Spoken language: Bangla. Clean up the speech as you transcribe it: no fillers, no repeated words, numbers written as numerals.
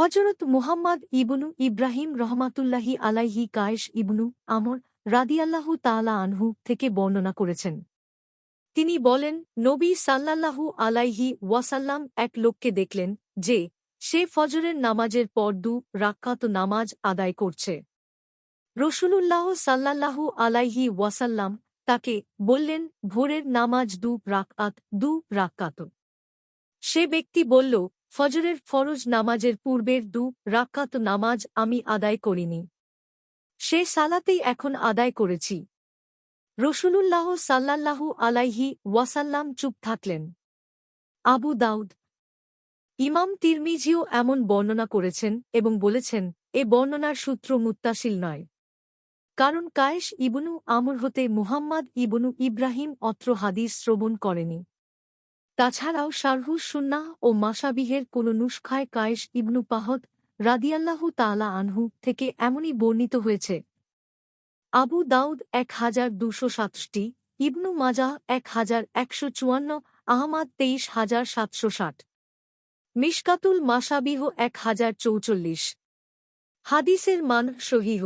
হজরত মুহাম্মদ ইবনু ইব্রাহিম রহমাতুল্লাহি আলাইহি কায়েস ইবনু আমর রাদিয়াল্লাহু তাআলা আনহু থেকে বর্ণনা করেছেন। তিনি বলেন, নবী সাল্লাল্লাহু আলাইহি ওয়াসাল্লাম এক লোককে দেখলেন যে সে ফজরের নামাজের পর 2 রাক্কাত নামাজ আদায় করছে। রাসূলুল্লাহ সাল্লাল্লাহু আলাইহি ওয়াসাল্লাম তাকে বললেন, ভোরের নামাজ 2 রাক্কাত। সে ব্যক্তি বলল, ফজরের ফরজ নামাজের পূর্বের 2 রাক্কাত নামাজ আমি আদায় করিনি। সে সালাতেই এখন আদায় করেছি। রাসূলুল্লাহ সাল্লাল্লাহু আলাইহি ওয়াসাল্লাম চুপ থাকলেন। আবু দাউদ। ইমাম তিরমিজিও এমন বর্ণনা করেছেন এবং বলেছেন, এ বর্ণনার সূত্র মুত্তাসিল নয়। কারণ কায়েস ইবনু আমর হতে মুহাম্মদ ইবনু ইব্রাহিম অত্র হাদিস শ্রবণ করেনি। তাছাড়াও শারহুস সুন্নাহ ও মাশাবিহের কোন নুসখায় কায়েস ইবনু পাহদ রাদিয়াল্লাহু তাআলা আনহু থেকে এমনই বর্ণিত হয়েছে। আবু দাউদ 1267, ইবনু মাজাহ 1154, আহমাদ 23760, মিশকাতুল মাশাবিহ 1044। হাদিসের মান সহিহ।